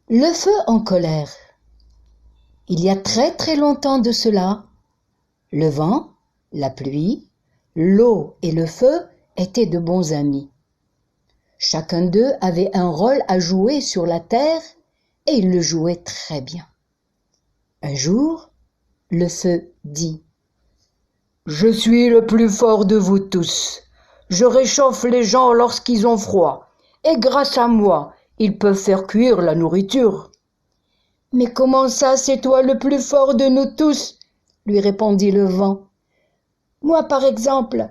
Le feu en colère. Il y a très très longtemps de cela, le vent, la pluie, l'eau et le feu étaient de bons amis. Chacun d'eux avait un rôle à jouer sur la terre et il le jouait très bien. Un jour, le feu dit: « Je suis le plus fort de vous tous. Je réchauffe les gens lorsqu'ils ont froid et grâce à moi, ils peuvent faire cuire la nourriture. » « Mais comment ça, c'est toi le plus fort de nous tous ?» lui répondit le vent. « Moi, par exemple,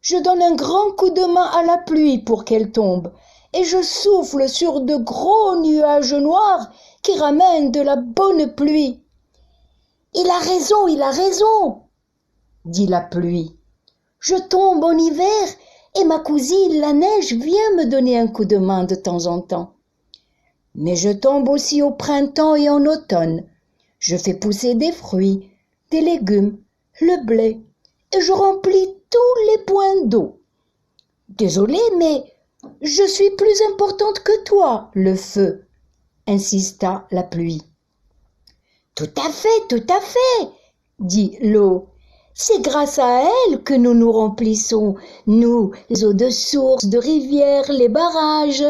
je donne un grand coup de main à la pluie pour qu'elle tombe, et je souffle sur de gros nuages noirs qui ramènent de la bonne pluie. »« Il a raison, dit la pluie. Je tombe en hiver et ma cousine la neige vient me donner un coup de main de temps en temps. Mais je tombe aussi au printemps et en automne. Je fais pousser des fruits, des légumes, le blé, et je remplis tous les points d'eau. Désolée, mais je suis plus importante que toi, le feu, insista la pluie. Tout à fait, dit l'eau. C'est grâce à elle que nous nous remplissons, nous, les eaux de source, de rivières, les barrages.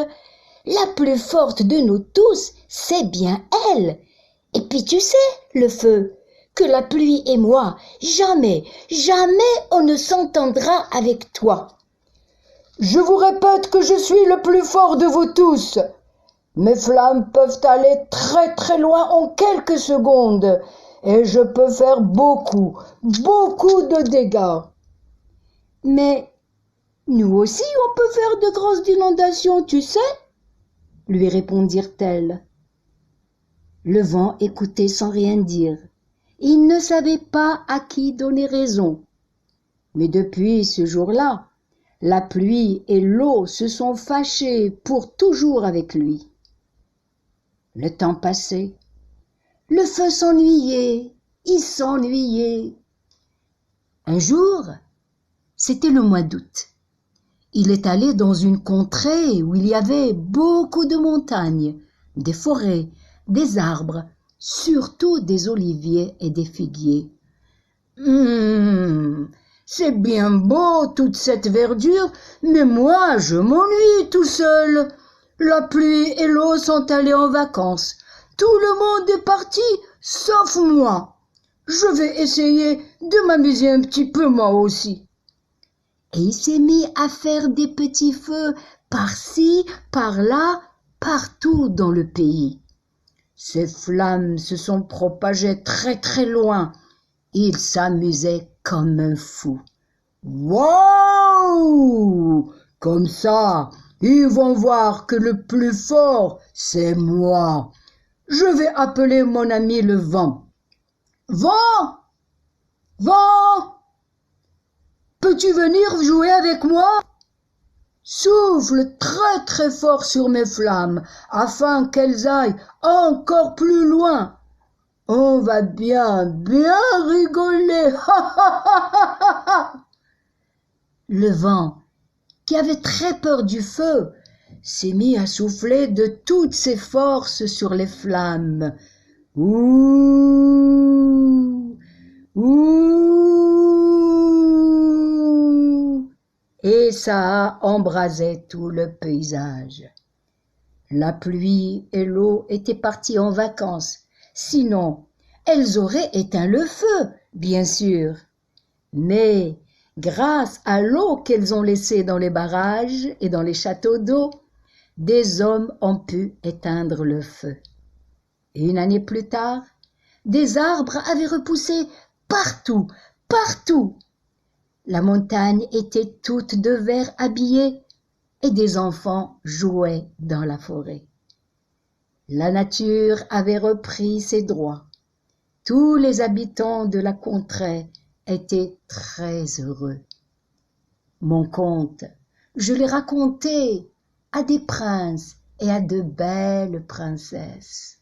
La plus forte de nous tous, c'est bien elle. Et puis tu sais, le feu, que la pluie et moi, jamais on ne s'entendra avec toi. Je vous répète que je suis le plus fort de vous tous. Mes flammes peuvent aller très très loin en quelques secondes et je peux faire beaucoup de dégâts. Mais nous aussi on peut faire de grosses inondations, tu sais, lui répondirent-elles. Le vent écoutait sans rien dire. Il ne savait pas à qui donner raison. Mais depuis ce jour-là, la pluie et l'eau se sont fâchées pour toujours avec lui. Le temps passait. Le feu s'ennuyait, il s'ennuyait. Un jour, c'était le mois d'août. Il est allé dans une contrée où il y avait beaucoup de montagnes, des forêts, des arbres, surtout des oliviers et des figuiers. C'est bien beau toute cette verdure, mais moi je m'ennuie tout seul. La pluie et l'eau sont allés en vacances. Tout le monde est parti, sauf moi. Je vais essayer de m'amuser un petit peu moi aussi. Et il s'est mis à faire des petits feux par-ci, par-là, partout dans le pays. Ces flammes se sont propagées très très loin. Il s'amusait comme un fou. Waouh! Comme ça, ils vont voir que le plus fort, c'est moi. Je vais appeler mon ami le vent. Vent! Vent! Peux-tu venir jouer avec moi? Souffle très très fort sur mes flammes, afin qu'elles aillent encore plus loin. On va bien rigoler. Le vent, qui avait très peur du feu, s'est mis à souffler de toutes ses forces sur les flammes. Ouh, ouh, et ça a embrasé tout le paysage. La pluie et l'eau étaient parties en vacances, sinon elles auraient éteint le feu, bien sûr. Mais grâce à l'eau qu'elles ont laissée dans les barrages et dans les châteaux d'eau, des hommes ont pu éteindre le feu. Et une année plus tard, des arbres avaient repoussé partout. La montagne était toute de vert habillée et des enfants jouaient dans la forêt. La nature avait repris ses droits. Tous les habitants de la contrée étaient très heureux. Mon conte, je l'ai raconté à des princes et à de belles princesses.